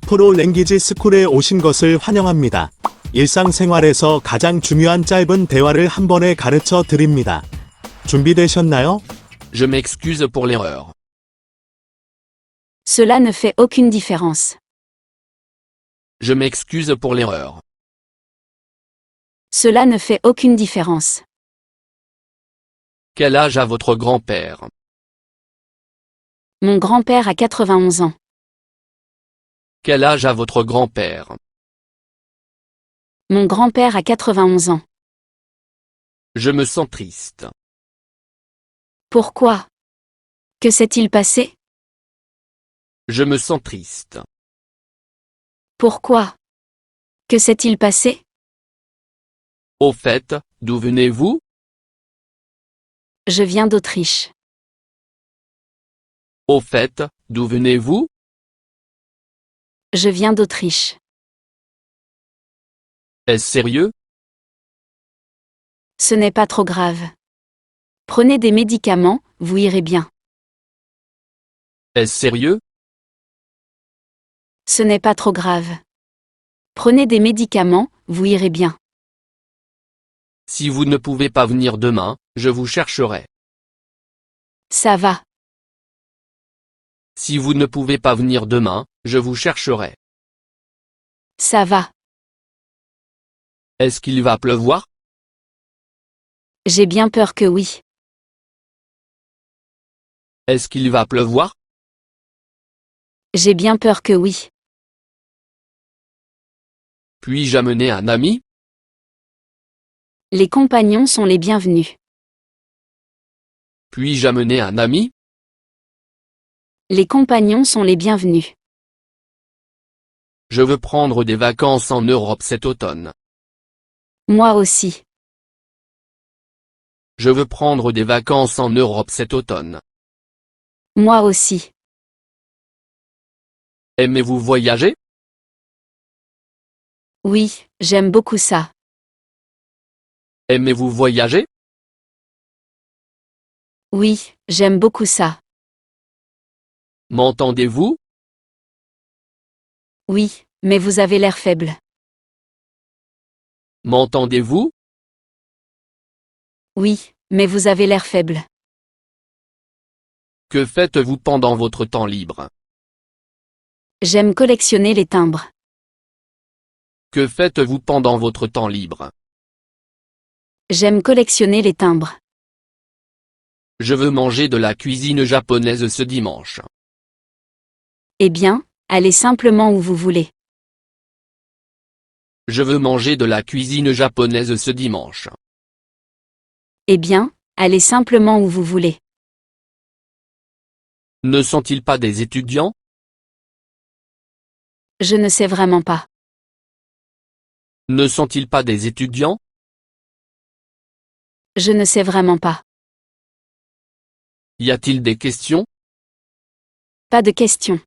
프로 랭귀지 스쿨에 오신 것을 환영합니다. 일상생활에서 가장 중요한 짧은 대화를 한 번에 가르쳐 드립니다. 준비되셨나요? Je m'excuse pour l'erreur. Cela ne fait aucune différence. Je m'excuse pour l'erreur. Cela ne fait aucune différence. Quel âge a votre grand-père? Mon grand-père a 91 ans. Quel âge a votre grand-père? Mon grand-père a 91 ans. Je me sens triste. Pourquoi? Que s'est-il passé? Je me sens triste. Pourquoi? Que s'est-il passé? Au fait, d'où venez-vous? Je viens d'Autriche. Au fait, d'où venez-vous? Je viens d'Autriche. Est-ce sérieux? Ce n'est pas trop grave. Prenez des médicaments, vous irez bien. Est-ce sérieux? Ce n'est pas trop grave. Prenez des médicaments, vous irez bien. Si vous ne pouvez pas venir demain, je vous chercherai. Ça va. Si vous ne pouvez pas venir demain, je vous chercherai. Ça va. Est-ce qu'il va pleuvoir? J'ai bien peur que oui. Est-ce qu'il va pleuvoir? J'ai bien peur que oui. Puis-je amener un ami? Les compagnons sont les bienvenus. Puis-je amener un ami? Les compagnons sont les bienvenus. Je veux prendre des vacances en Europe cet automne. Moi aussi. Je veux prendre des vacances en Europe cet automne. Moi aussi. Aimez-vous voyager? Oui, j'aime beaucoup ça. Aimez-vous voyager? Oui, j'aime beaucoup ça. M'entendez-vous? Oui, mais vous avez l'air faible. M'entendez-vous? Oui, mais vous avez l'air faible. Que faites-vous pendant votre temps libre? J'aime collectionner les timbres. Que faites-vous pendant votre temps libre? J'aime collectionner les timbres. Je veux manger de la cuisine japonaise ce dimanche. Eh bien, allez simplement où vous voulez. Je veux manger de la cuisine japonaise ce dimanche. Eh bien, allez simplement où vous voulez. Ne sont-ils pas des étudiants? Je ne sais vraiment pas. Ne sont-ils pas des étudiants? Je ne sais vraiment pas. Y a-t-il des questions? Pas de questions.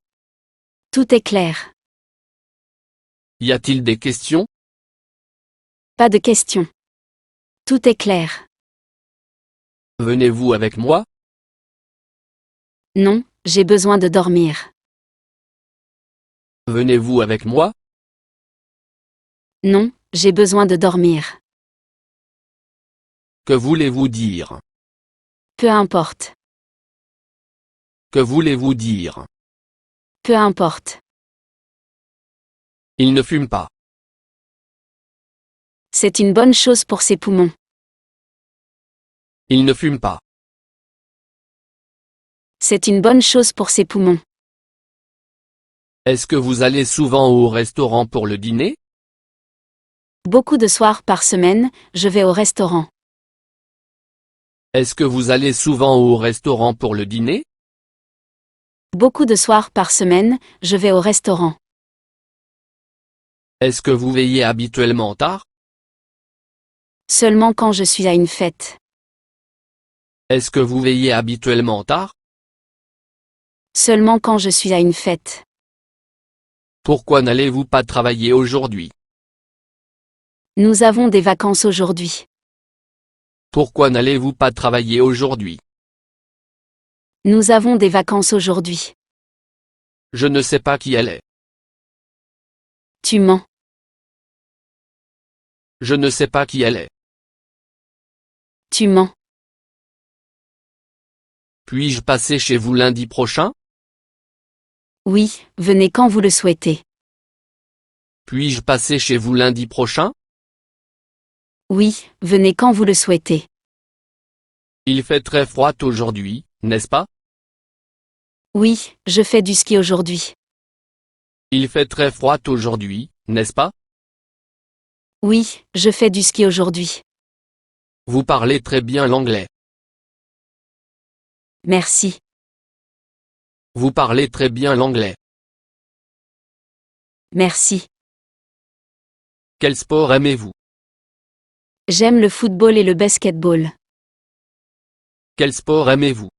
Tout est clair. Y a-t-il des questions? Pas de questions. Tout est clair. Venez-vous avec moi? Non, j'ai besoin de dormir. Venez-vous avec moi? Non, j'ai besoin de dormir. Que voulez-vous dire? Peu importe. Que voulez-vous dire? Peu importe. Il ne fume pas. C'est une bonne chose pour ses poumons. Il ne fume pas. C'est une bonne chose pour ses poumons. Est-ce que vous allez souvent au restaurant pour le dîner? Beaucoup de soirs par semaine, je vais au restaurant. Est-ce que vous allez souvent au restaurant pour le dîner? Beaucoup de soirs par semaine, je vais au restaurant. Est-ce que vous veillez habituellement tard? Seulement quand je suis à une fête. Est-ce que vous veillez habituellement tard? Seulement quand je suis à une fête. Pourquoi n'allez-vous pas travailler aujourd'hui? Nous avons des vacances aujourd'hui. Pourquoi n'allez-vous pas travailler aujourd'hui? Nous avons des vacances aujourd'hui. Je ne sais pas qui elle est. Tu mens. Je ne sais pas qui elle est. Tu mens. Puis-je passer chez vous lundi prochain? Oui, venez quand vous le souhaitez. Puis-je passer chez vous lundi prochain? Oui, venez quand vous le souhaitez. Il fait très froid aujourd'hui, n'est-ce pas? Oui, je fais du ski aujourd'hui. Il fait très froid aujourd'hui, n'est-ce pas? Oui, je fais du ski aujourd'hui. Vous parlez très bien l'anglais. Merci. Vous parlez très bien l'anglais. Merci. Quel sport aimez-vous? J'aime le football et le basketball. Quel sport aimez-vous?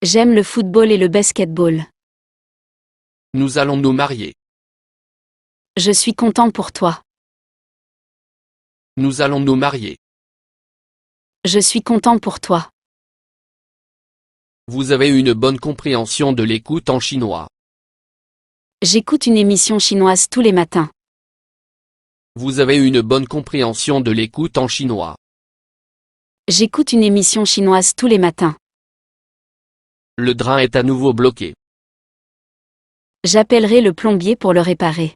J'aime le football et le basketball. Nous allons nous marier. Je suis content pour toi. Nous allons nous marier. Je suis content pour toi. Vous avez une bonne compréhension de l'écoute en chinois. J'écoute une émission chinoise tous les matins. Vous avez une bonne compréhension de l'écoute en chinois. J'écoute une émission chinoise tous les matins. Le drain est à nouveau bloqué. J'appellerai le plombier pour le réparer.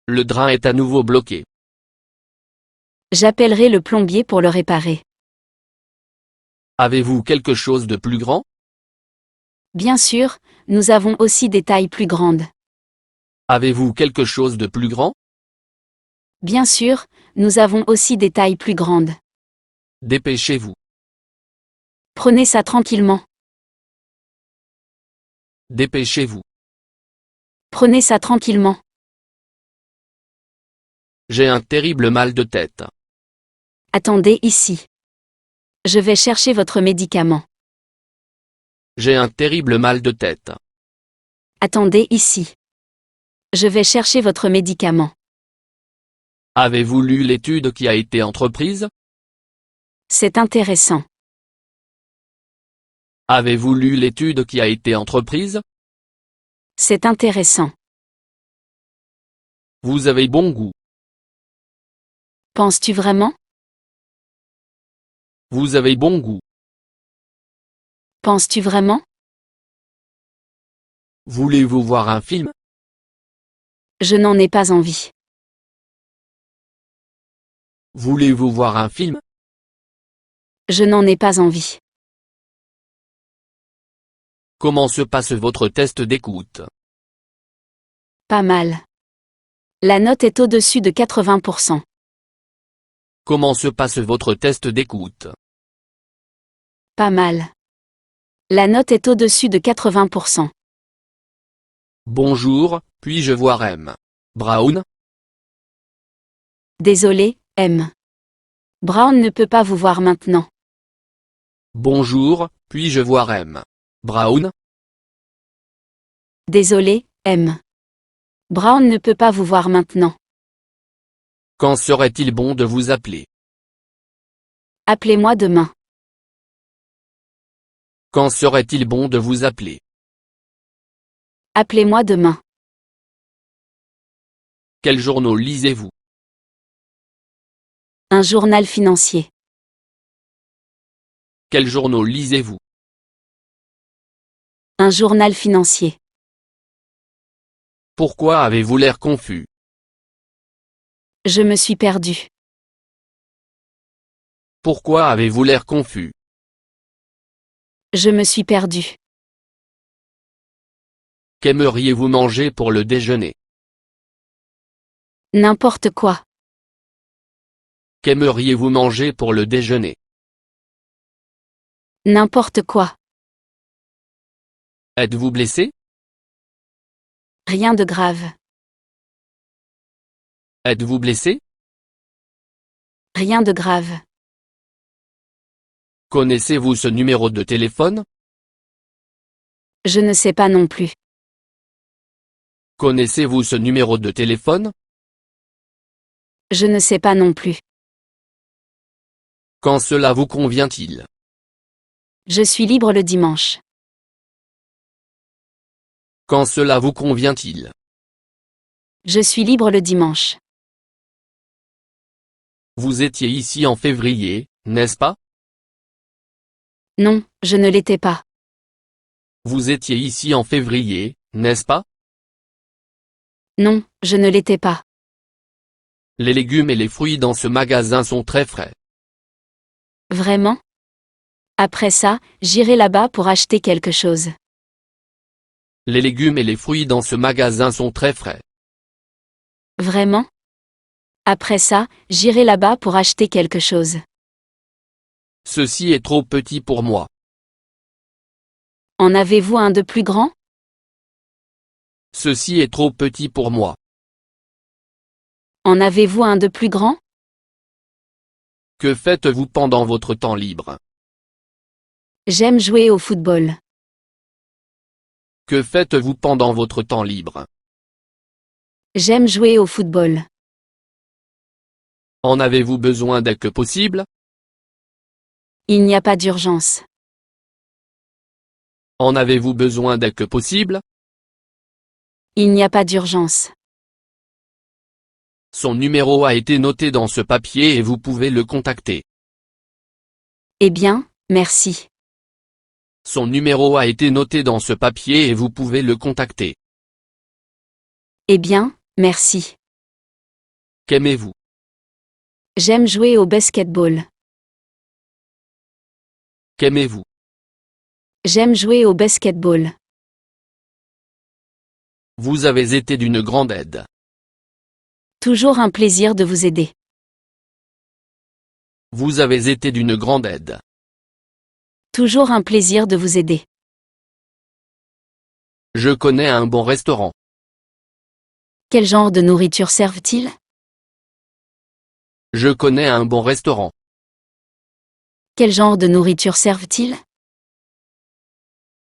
Le drain est à nouveau bloqué. J'appellerai le plombier pour le réparer. Avez-vous quelque chose de plus grand? Bien sûr, nous avons aussi des tailles plus grandes. Avez-vous quelque chose de plus grand? Bien sûr, nous avons aussi des tailles plus grandes. Dépêchez-vous. Prenez ça tranquillement. Dépêchez-vous. Prenez ça tranquillement. J'ai un terrible mal de tête. Attendez ici. Je vais chercher votre médicament. J'ai un terrible mal de tête. Attendez ici. Je vais chercher votre médicament. Avez-vous lu l'étude qui a été entreprise? C'est intéressant. Avez-vous lu l'étude qui a été entreprise? C'est intéressant. Vous avez bon goût. Penses-tu vraiment? Vous avez bon goût. Penses-tu vraiment? Voulez-vous voir un film? Je n'en ai pas envie. Voulez-vous voir un film? Je n'en ai pas envie. Comment se passe votre test d'écoute? Pas mal. La note est au-dessus de 80%. Comment se passe votre test d'écoute? Pas mal. La note est au-dessus de 80%. Bonjour, puis-je voir M. Brown? Désolé, M. Brown ne peut pas vous voir maintenant. Bonjour, puis-je voir M. Brown? Désolé, M. Brown ne peut pas vous voir maintenant. Quand serait-il bon de vous appeler? Appelez-moi demain. Quand serait-il bon de vous appeler? Appelez-moi demain. Quels journaux lisez-vous? Un journal financier. Quels journaux lisez-vous? Un journal financier. Pourquoi avez-vous l'air confus? Je me suis perdu. Pourquoi avez-vous l'air confus? Je me suis perdu. Qu'aimeriez-vous manger pour le déjeuner? N'importe quoi. Qu'aimeriez-vous manger pour le déjeuner? N'importe quoi. Êtes-vous blessé? Rien de grave. Êtes-vous blessé? Rien de grave. Connaissez-vous ce numéro de téléphone? Je ne sais pas non plus. Connaissez-vous ce numéro de téléphone? Je ne sais pas non plus. Quand cela vous convient-il? Je suis libre le dimanche. Quand cela vous convient-il? Je suis libre le dimanche. Vous étiez ici en février, n'est-ce pas? Non, je ne l'étais pas. Vous étiez ici en février, n'est-ce pas? Non, je ne l'étais pas. Les légumes et les fruits dans ce magasin sont très frais. Vraiment? Après ça, j'irai là-bas pour acheter quelque chose. Les légumes et les fruits dans ce magasin sont très frais. Vraiment? Après ça, j'irai là-bas pour acheter quelque chose. Ceci est trop petit pour moi. En avez-vous un de plus grand? Ceci est trop petit pour moi. En avez-vous un de plus grand? Que faites-vous pendant votre temps libre? J'aime jouer au football. Que faites-vous pendant votre temps libre? J'aime jouer au football. En avez-vous besoin dès que possible? Il n'y a pas d'urgence. En avez-vous besoin dès que possible? Il n'y a pas d'urgence. Son numéro a été noté dans ce papier et vous pouvez le contacter. Eh bien, merci. Son numéro a été noté dans ce papier et vous pouvez le contacter. Eh bien, merci. Qu'aimez-vous? J'aime jouer au basketball. Qu'aimez-vous? J'aime jouer au basketball. Vous avez été d'une grande aide. Toujours un plaisir de vous aider. Vous avez été d'une grande aide. Toujours un plaisir de vous aider. Je connais un bon restaurant. Quel genre de nourriture servent-ils? Je connais un bon restaurant. Quel genre de nourriture servent-ils?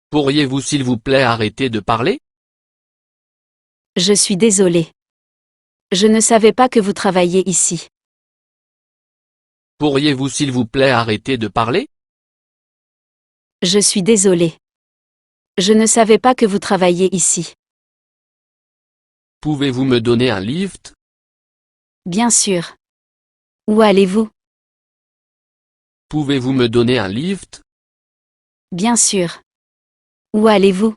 Pourriez-vous s'il vous plaît arrêter de parler? Je suis désolé. Je ne savais pas que vous travailliez ici. Pourriez-vous s'il vous plaît arrêter de parler? Je suis désolé. Je ne savais pas que vous travailliez ici. Pouvez-vous me donner un lift? Bien sûr. Où allez-vous? Pouvez-vous me donner un lift? Bien sûr. Où allez-vous?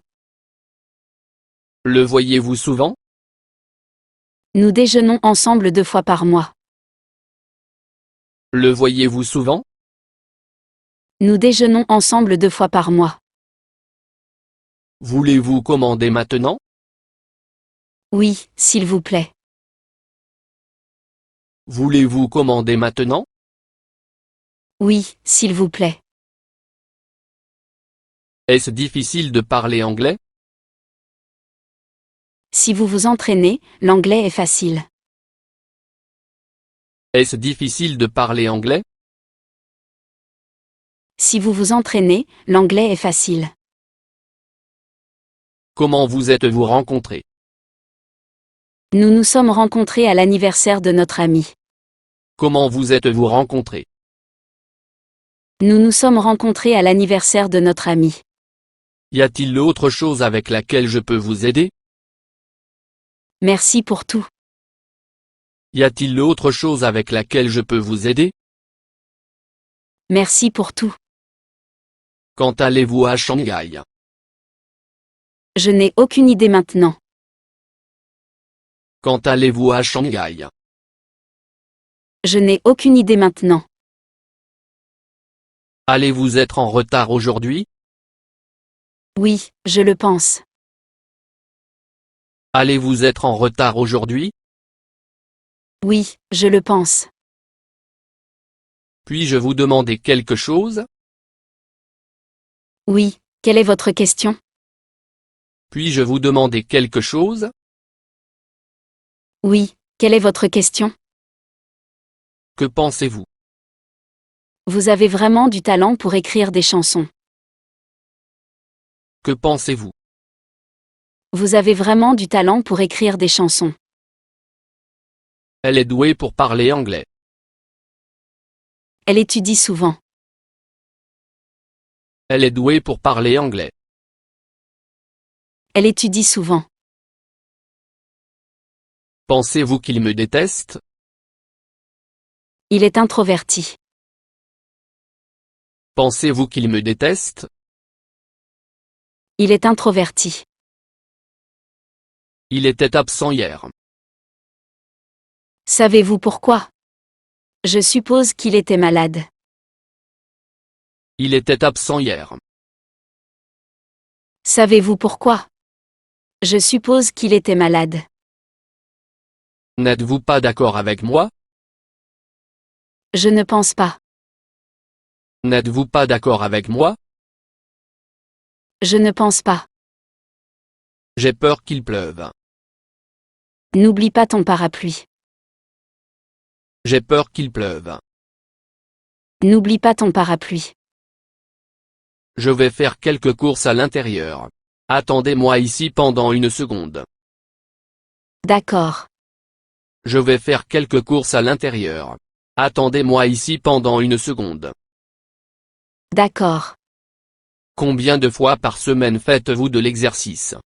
Le voyez-vous souvent? Nous déjeunons ensemble 2 fois par mois. Le voyez-vous souvent? Nous déjeunons ensemble 2 fois par mois. Voulez-vous commander maintenant? Oui, s'il vous plaît. Voulez-vous commander maintenant? Oui, s'il vous plaît. Est-ce difficile de parler anglais? Si vous vous entraînez, l'anglais est facile. Est-ce difficile de parler anglais? Si vous vous entraînez, l'anglais est facile. Comment vous êtes-vous rencontrés? Nous nous sommes rencontrés à l'anniversaire de notre ami. Comment vous êtes-vous rencontrés? Nous nous sommes rencontrés à l'anniversaire de notre ami. Y a-t-il autre chose avec laquelle je peux vous aider? Merci pour tout. Y a-t-il autre chose avec laquelle je peux vous aider? Merci pour tout. Quand allez-vous à Shanghai? Je n'ai aucune idée maintenant. Quand allez-vous à Shanghai? Je n'ai aucune idée maintenant. Allez-vous être en retard aujourd'hui? Oui, je le pense. Allez-vous être en retard aujourd'hui? Oui, je le pense. Puis-je vous demander quelque chose? Oui, quelle est votre question? Puis-je vous demander quelque chose? Oui, quelle est votre question? Que pensez-vous? Vous avez vraiment du talent pour écrire des chansons. Que pensez-vous? Vous avez vraiment du talent pour écrire des chansons. Elle est douée pour parler anglais. Elle étudie souvent. Elle est douée pour parler anglais. Elle étudie souvent. Pensez-vous qu'il me déteste? Il est introverti. Pensez-vous qu'il me déteste? Il est introverti. Il était absent hier. Savez-vous pourquoi? Je suppose qu'il était malade. Il était absent hier. Savez-vous pourquoi? Je suppose qu'il était malade. N'êtes-vous pas d'accord avec moi? Je ne pense pas. N'êtes-vous pas d'accord avec moi? Je ne pense pas. J'ai peur qu'il pleuve. N'oublie pas ton parapluie. J'ai peur qu'il pleuve. N'oublie pas ton parapluie. Je vais faire quelques courses à l'intérieur. Attendez-moi ici pendant une seconde. D'accord. Je vais faire quelques courses à l'intérieur. Attendez-moi ici pendant une seconde. D'accord. Combien de fois par semaine faites-vous de l'exercice?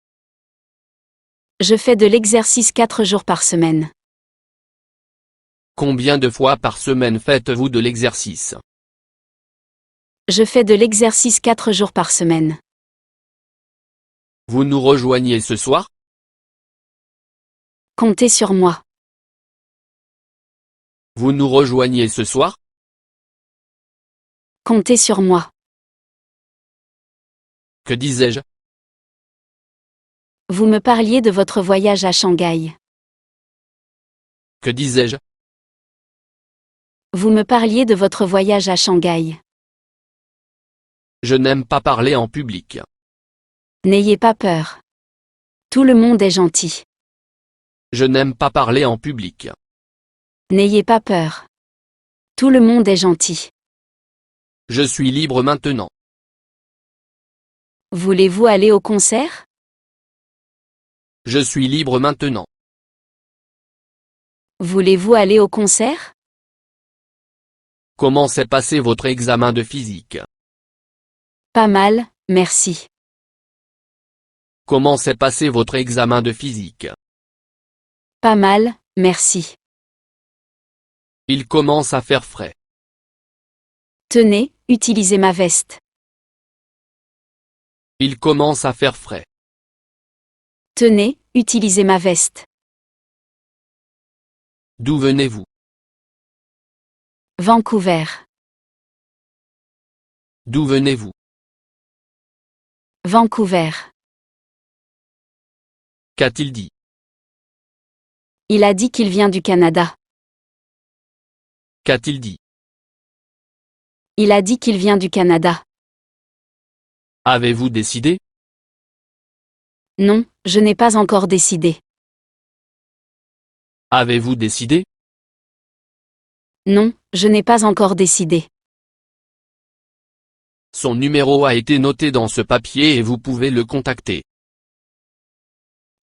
Je fais de l'exercice 4 jours par semaine. Combien de fois par semaine faites-vous de l'exercice? Je fais de l'exercice 4 jours par semaine. Vous nous rejoignez ce soir? Comptez sur moi. Vous nous rejoignez ce soir? Comptez sur moi. Que disais-je? Vous me parliez de votre voyage à Shanghai. Que disais-je? Vous me parliez de votre voyage à Shanghai. Je n'aime pas parler en public. N'ayez pas peur. Tout le monde est gentil. Je n'aime pas parler en public. N'ayez pas peur. Tout le monde est gentil. Je suis libre maintenant. Voulez-vous aller au concert? Je suis libre maintenant. Voulez-vous aller au concert? Comment s'est passé votre examen de physique? Pas mal, merci. Comment s'est passé votre examen de physique? Pas mal, merci. Il commence à faire frais. Tenez, utilisez ma veste. Il commence à faire frais. Tenez, utilisez ma veste. D'où venez-vous? Vancouver. D'où venez-vous? Vancouver. Qu'a-t-il dit? Il a dit qu'il vient du Canada. Qu'a-t-il dit? Il a dit qu'il vient du Canada. Avez-vous décidé? Non, je n'ai pas encore décidé. Avez-vous décidé? Non, je n'ai pas encore décidé. Son numéro a été noté dans ce papier et vous pouvez le contacter.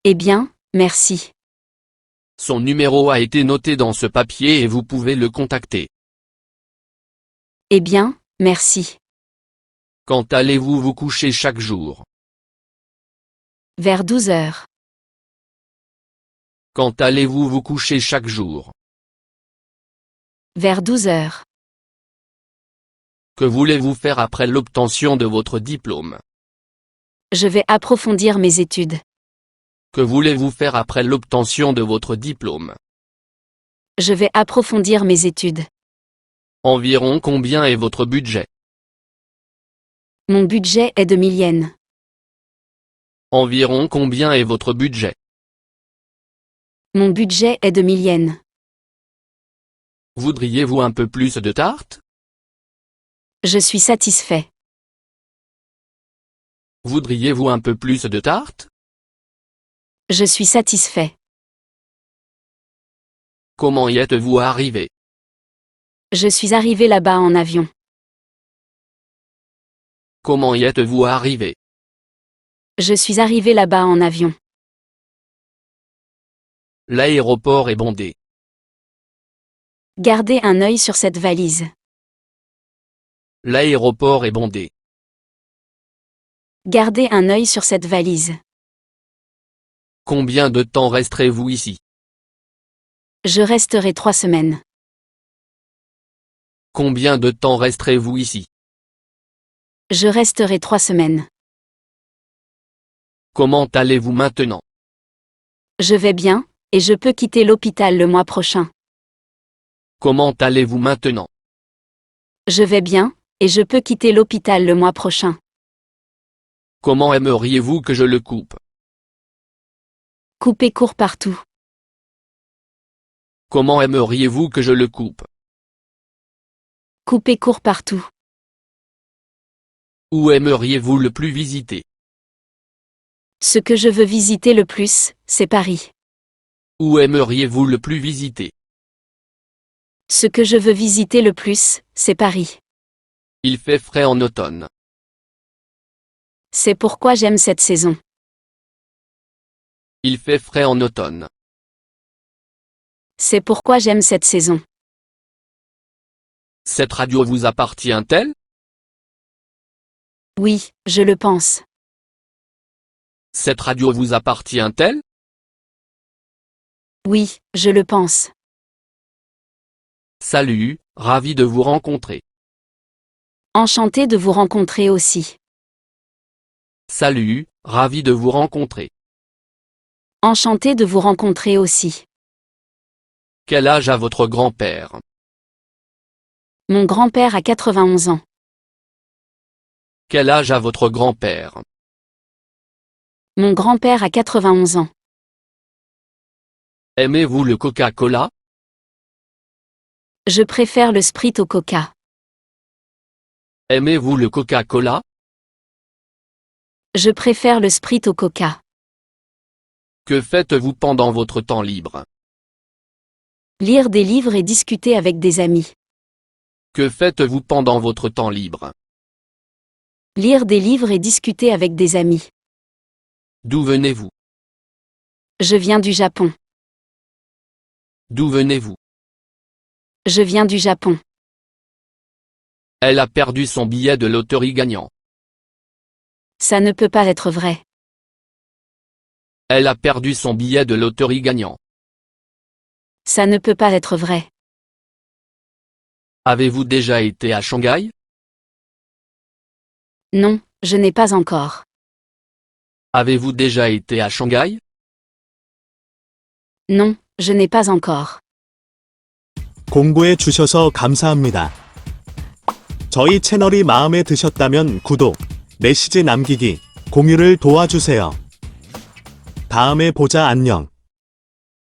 Eh bien, merci. Son numéro a été noté dans ce papier et vous pouvez le contacter. Eh bien, merci. Quand allez-vous vous coucher chaque jour? Vers 12 heures. Quand allez-vous vous coucher chaque jour? Vers 12 heures. Que voulez-vous faire après l'obtention de votre diplôme? Je vais approfondir mes études. Que voulez-vous faire après l'obtention de votre diplôme? Je vais approfondir mes études. Environ combien est votre budget? Mon budget est de 1000 yens. Environ combien est votre budget? Mon budget est de 1000 yens. Voudriez-vous un peu plus de tarte? Je suis satisfait. Voudriez-vous un peu plus de tarte? Je suis satisfait. Comment y êtes-vous arrivé? Je suis arrivé là-bas en avion. Comment y êtes-vous arrivé? Je suis arrivé là-bas en avion. L'aéroport est bondé. Gardez un œil sur cette valise. L'aéroport est bondé. Gardez un œil sur cette valise. Combien de temps resterez-vous ici? Je resterai 3 semaines. Combien de temps resterez-vous ici? Je resterai 3 semaines. Comment allez-vous maintenant? Je vais bien, et je peux quitter l'hôpital le mois prochain. Comment allez-vous maintenant? Je vais bien, et je peux quitter l'hôpital le mois prochain. Comment aimeriez-vous que je le coupe? Coupez court partout. Comment aimeriez-vous que je le coupe? Coupez court partout. Où aimeriez-vous le plus visiter? Ce que je veux visiter le plus, c'est Paris. Où aimeriez-vous le plus visiter? Ce que je veux visiter le plus, c'est Paris. Il fait frais en automne. C'est pourquoi j'aime cette saison. Il fait frais en automne. C'est pourquoi j'aime cette saison. Cette radio vous appartient-elle? Oui, je le pense. Cette radio vous appartient-elle? Oui, je le pense. Salut, ravi de vous rencontrer. Enchanté de vous rencontrer aussi. Salut, ravi de vous rencontrer. Enchanté de vous rencontrer aussi. Quel âge a votre grand-père? Mon grand-père a 91 ans. Quel âge a votre grand-père? Mon grand-père a 91 ans. Aimez-vous le Coca-Cola? Je préfère le Sprite au Coca. Aimez-vous le Coca-Cola? Je préfère le Sprite au Coca. Que faites-vous pendant votre temps libre? Lire des livres et discuter avec des amis. Que faites-vous pendant votre temps libre? Lire des livres et discuter avec des amis. D'où venez-vous? Je viens du Japon. D'où venez-vous? Je viens du Japon. Elle a perdu son billet de loterie gagnant. Ça ne peut pas être vrai. Elle a perdu son billet de loterie gagnant. Ça ne peut pas être vrai. Avez-vous déjà été à Shanghai? Non, je n'ai pas encore. Avez-vous déjà été à Shanghai? Non, je n'ai pas encore. 공부해 주셔서 감사합니다. 저희 채널이 마음에 드셨다면 구독, 메시지 남기기, 공유를 도와주세요. 다음에 보자 안녕.